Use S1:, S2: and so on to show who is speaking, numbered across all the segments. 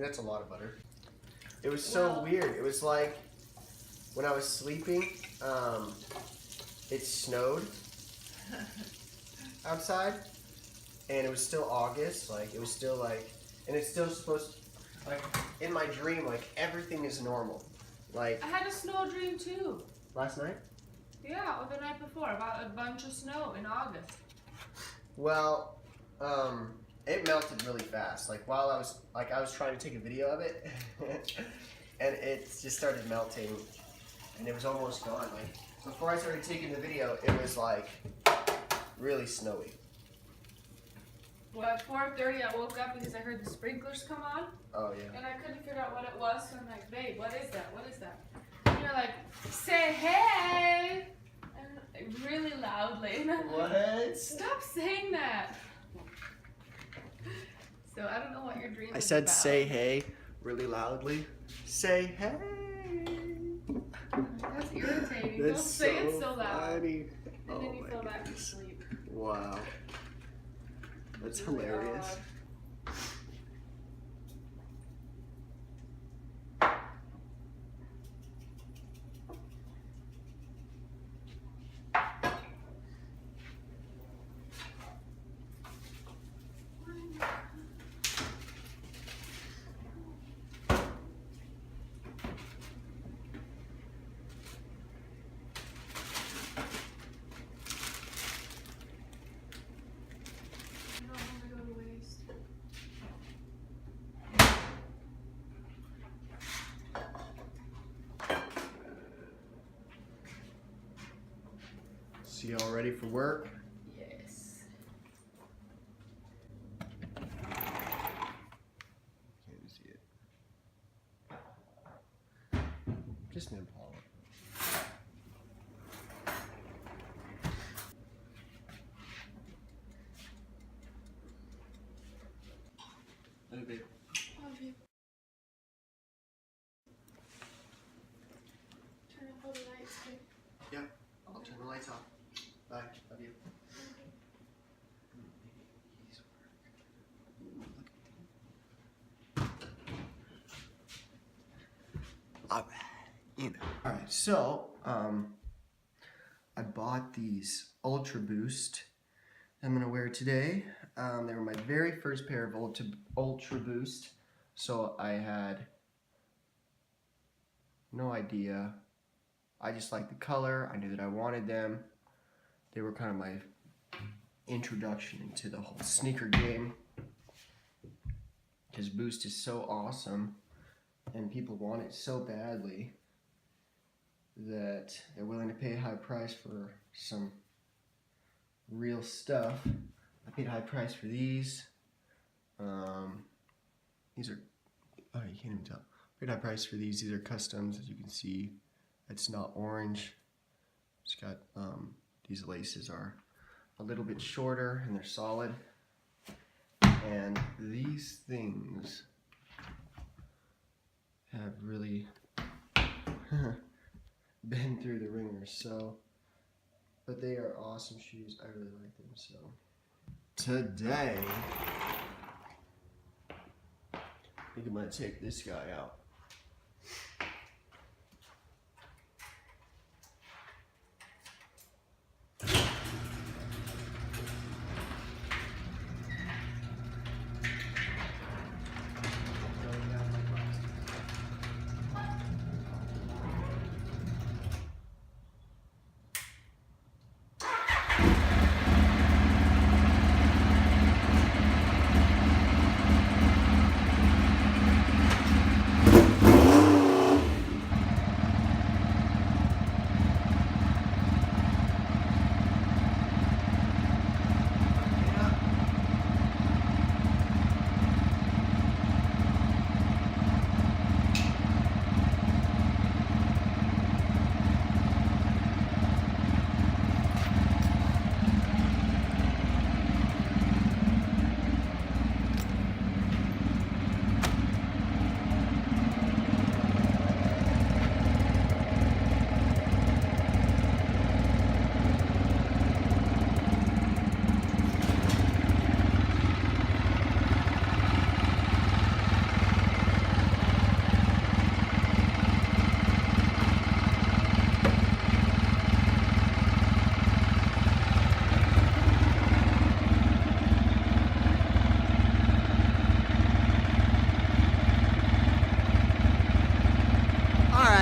S1: That's a lot of butter. It was so weird. It was like when I was sleeping, it snowed outside, and it was still August. Like it was still like, and it's still supposed to, like in my dream, like everything is normal. Like
S2: I had a snow dream too.
S1: Last night?
S2: Yeah, or the night before about a bunch of snow in August.
S1: Well, it melted really fast. Like while I was trying to take a video of it, and it just started melting, and it was almost gone. Like before I started taking the video, it was like really snowy.
S2: Well, at 4:30 I woke up because I heard the sprinklers come on.
S1: Oh yeah.
S2: And I couldn't figure out what it was, so I'm like, babe, what is that? What is that? And you're like, say hey! And really loudly. And I'm like,
S1: What?
S2: stop saying that! So I don't know what your dream
S1: I
S2: is
S1: said
S2: about.
S1: say hey really loudly. Say hey.
S2: That's irritating.
S1: That's
S2: Don't say it so loud.
S1: funny.
S2: And then you
S1: my
S2: feel back to
S1: goodness.
S2: sleep.
S1: Wow. That's
S2: Really
S1: hilarious.
S2: odd. I don't want to go to waste.
S1: So y'all ready for work?
S2: Yes.
S1: Can't see it. Just an Impala. Hey, babe.
S2: Love you. Turn off all the lights, too.
S1: Yeah, I'll turn the lights off. Bye. Love you. Alright, Alright, so I bought these Ultra Boost I'm gonna wear today. They were my very first pair of Ultra Boost, so I had no idea. I just liked the color. I knew that I wanted them. They were kind of my introduction into the whole sneaker game, because Boost is so awesome and people want it so badly that they're willing to pay a high price for some real stuff. I paid a high price for these. These are, oh, you can't even tell. I paid a high price for these. These are customs, as you can see. It's not orange. It's got, these laces are a little bit shorter and they're solid. And these things have really been through the ringer, so, but they are awesome shoes. I really like them. So today I think I'm gonna take this guy out.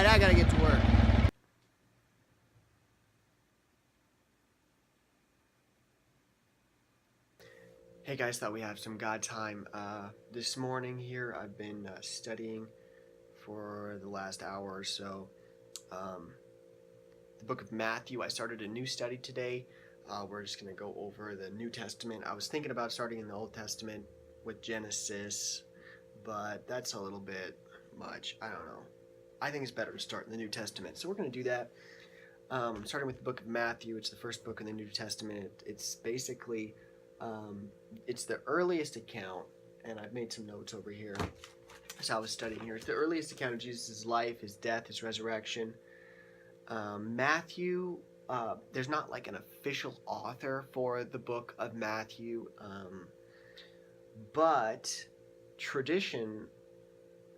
S1: I gotta get to work. Hey guys, thought we have some God time. This morning here, I've been studying for the last hour or so. The book of Matthew. I started a new study today. We're just going to go over the New Testament. I was thinking about starting in the Old Testament with Genesis, but that's a little bit much. I don't know. I think it's better to start in the New Testament. So we're going to do that. Starting with the book of Matthew. It's the first book in the New Testament. It's basically, it's the earliest account, and I've made some notes over here as I was studying here. It's the earliest account of Jesus' life, his death, his resurrection. Matthew, there's not like an official author for the book of Matthew, but tradition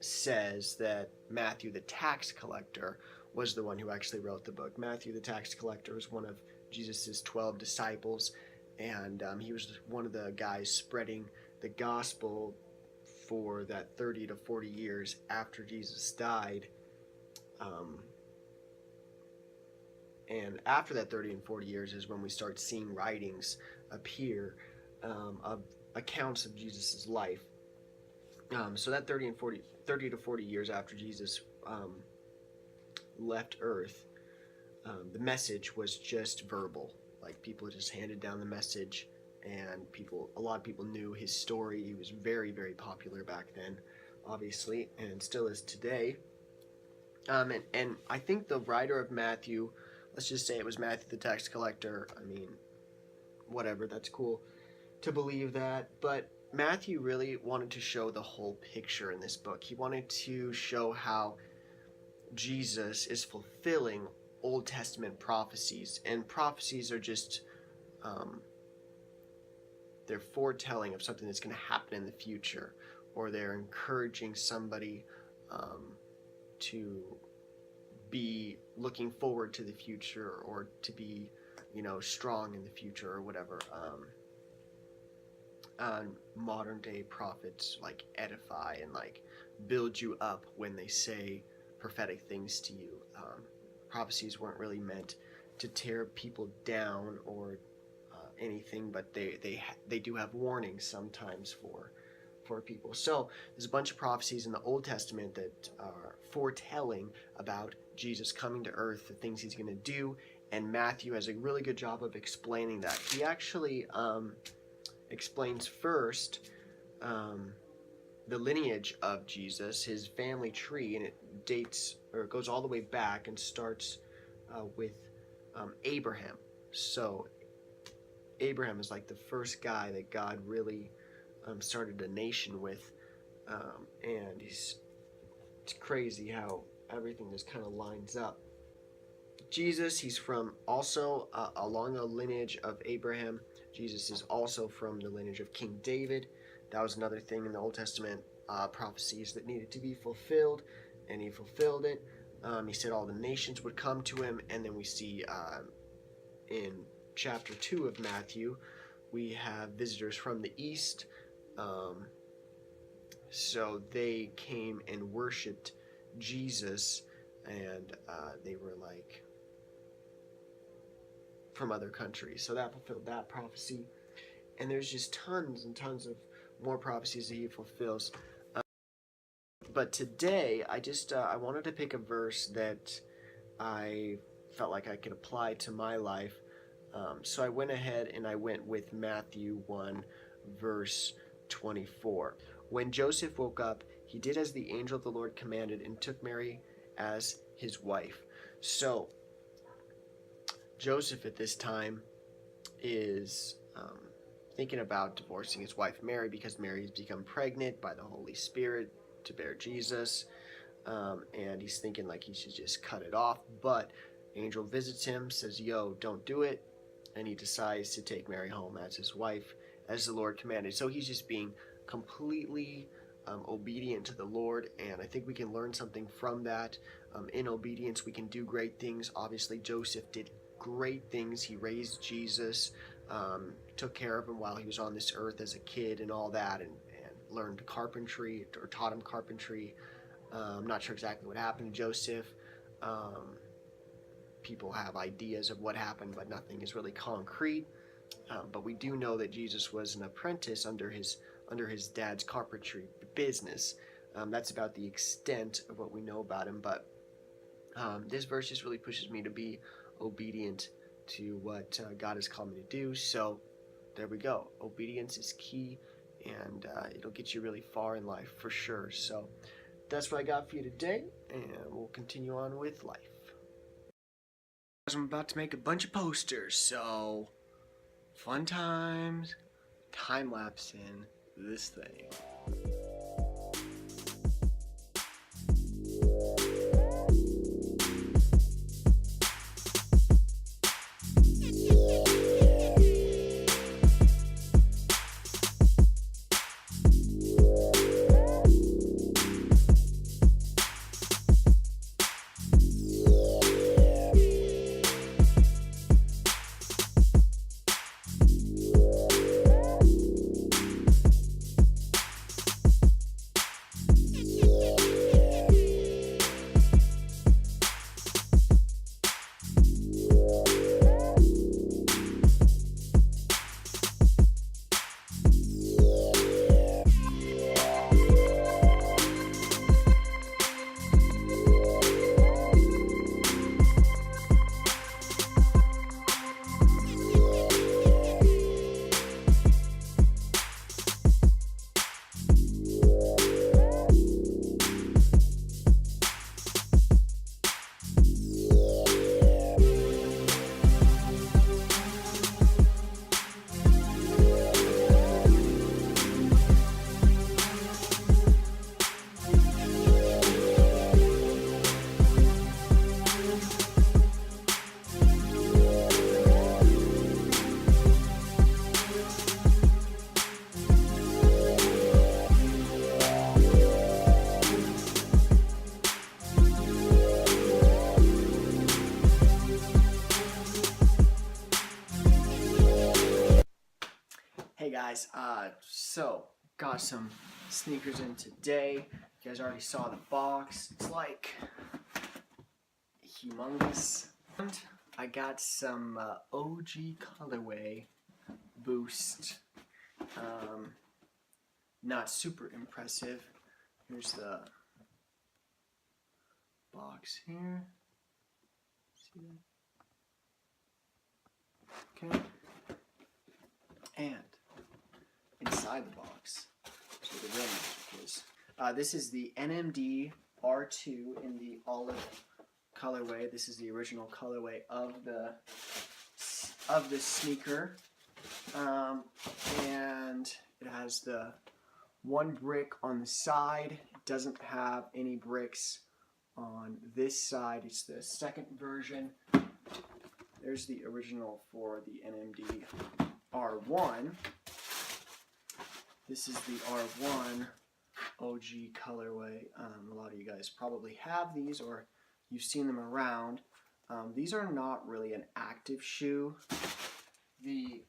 S1: says that Matthew the tax collector was the one who actually wrote the book. Matthew the tax collector was one of Jesus' 12 disciples, and he was one of the guys spreading the gospel for that 30 to 40 years after Jesus died. And after that 30 and 40 years is when we start seeing writings appear of accounts of Jesus' life. So that 30 to 40 years after Jesus left Earth, the message was just verbal. Like, people just handed down the message, and a lot of people knew his story. He was very, very popular back then, obviously, and still is today. And I think the writer of Matthew, let's just say it was Matthew the tax collector. I mean, whatever, that's cool to believe that. But Matthew really wanted to show the whole picture in this book. He wanted to show how Jesus is fulfilling Old Testament prophecies. And prophecies are just, they're foretelling of something that's going to happen in the future, or they're encouraging somebody to be looking forward to the future, or to be, strong in the future, or whatever. Modern day prophets like edify and like build you up when they say prophetic things to you. Prophecies weren't really meant to tear people down or anything, but they do have warnings sometimes for people. So there's a bunch of prophecies in the Old Testament that are foretelling about Jesus coming to earth, the things he's going to do, and Matthew has a really good job of explaining that. He actually explains first the lineage of Jesus, his family tree, and it dates, or it goes all the way back and starts with Abraham. So Abraham is like the first guy that God really started a nation with, and it's crazy how everything just kind of lines up. Jesus, he's from also along the lineage of Abraham. Jesus is also from the lineage of King David. That was another thing in the Old Testament prophecies that needed to be fulfilled, and he fulfilled it. He said all the nations would come to him, and then we see in chapter 2 of Matthew, we have visitors from the east. So they came and worshipped Jesus, and they were like from other countries. So that fulfilled that prophecy. And there's just tons and tons of more prophecies that he fulfills. But today, I wanted to pick a verse that I felt like I could apply to my life. So I went ahead and I went with Matthew 1, verse 24. When Joseph woke up, he did as the angel of the Lord commanded and took Mary as his wife. So Joseph at this time is thinking about divorcing his wife Mary, because Mary has become pregnant by the Holy Spirit to bear Jesus, and he's thinking like he should just cut it off. But angel visits him, says, yo, don't do it, and he decides to take Mary home as his wife, as the Lord commanded. So he's just being completely obedient to the Lord, and I think we can learn something from that. In obedience, we can do great things. Obviously, Joseph did great things. He raised Jesus, took care of him while he was on this earth as a kid and all that, and learned carpentry, or taught him carpentry. I'm not sure exactly what happened to Joseph, People have ideas of what happened, but nothing is really concrete. But we do know that Jesus was an apprentice under his dad's carpentry business. That's about the extent of what we know about him. But this verse just really pushes me to be obedient to what God has called me to do. So there we go. Obedience is key, and it'll get you really far in life for sure. So that's what I got for you today, and we'll continue on with life. I'm about to make a bunch of posters, so fun times, time-lapsing this thing. Hey guys, so got some sneakers in today. You guys already saw the box. It's like humongous. And I got some OG colorway Boost. Not super impressive. Here's the box here. See that? Okay. And inside the box is where the real magic is. This is the NMD R2 in the olive colorway. This is the original colorway of the sneaker, and it has the one brick on the side. It doesn't have any bricks on this side. It's the second version. There's the original for the NMD R1. This is the R1 OG colorway. A lot of you guys probably have these or you've seen them around. These are not really an active shoe. The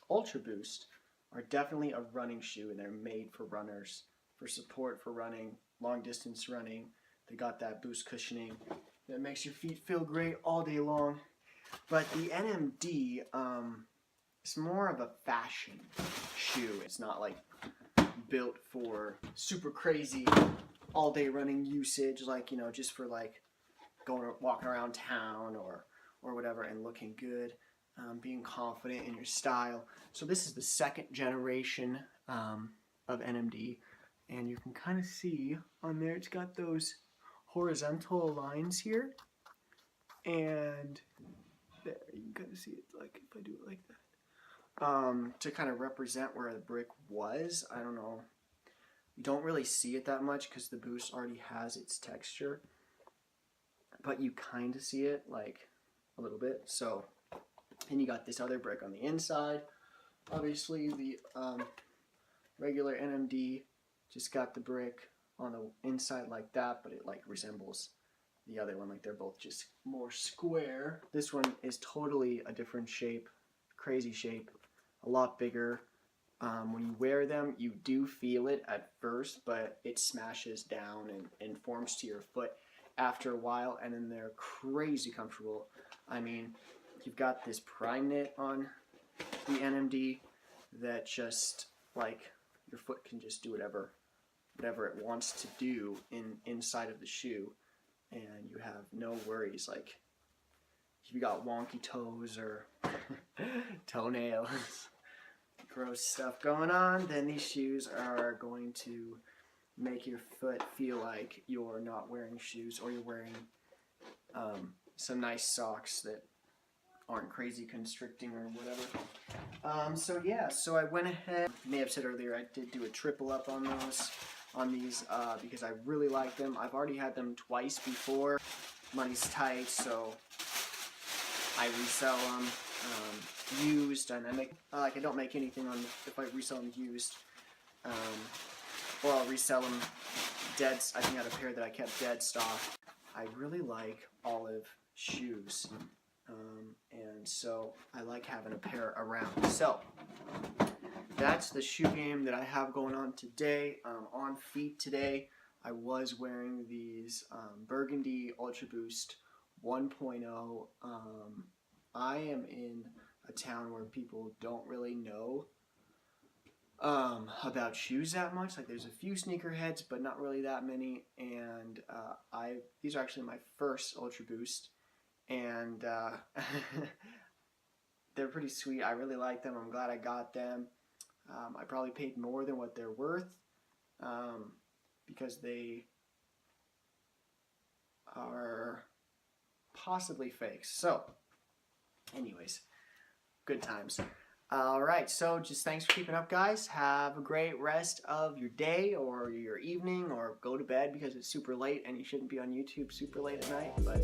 S1: Ultra Boost are definitely a running shoe, and they're made for runners, for support for running, long distance running. They got that boost cushioning that makes your feet feel great all day long. But the NMD, it's more of a fashion shoe. It's not like built for super crazy all day running usage, like, you know, just for like going or walking around town or whatever and looking good, being confident in your style. So this is the second generation of NMD, and you can kind of see on there it's got those horizontal lines here, and there you can kind of see it, like if I do it like that, to kind of represent where the brick was. I don't know, you don't really see it that much because the Boost already has its texture, but you kind of see it like a little bit. So, and you got this other brick on the inside. Obviously the regular NMD just got the brick on the inside like that, but it like resembles the other one, like they're both just more square. This one is totally a different shape, crazy shape, a lot bigger. When you wear them, you do feel it at first, but it smashes down and forms to your foot after a while, and then they're crazy comfortable. I mean, you've got this prime knit on the NMD that just, like, your foot can just do whatever it wants to do inside of the shoe, and you have no worries. Like, if you got wonky toes or toenails, gross stuff going on, then these shoes are going to make your foot feel like you're not wearing shoes, or you're wearing some nice socks that aren't crazy constricting or whatever. So yeah, so I went ahead, I may have said earlier, I did do a triple up on these because I really like them. I've already had them twice before. Money's tight, so I resell them used, and I don't make anything on if I resell them used, or I'll resell them dead. I think I had a pair that I kept dead stock. I really like Olive shoes, and so I like having a pair around. So that's the shoe game that I have going on today. On feet today, I was wearing these Burgundy Ultra Boost 1.0. I am in a town where people don't really know about shoes that much. Like, there's a few sneakerheads, but not really that many. And these are actually my first Ultra Boost, and they're pretty sweet. I really like them. I'm glad I got them. I probably paid more than what they're worth because they are possibly fakes. So, anyways, good times. Alright, so just thanks for keeping up, guys. Have a great rest of your day or your evening, or go to bed because it's super late and you shouldn't be on YouTube super late at night, but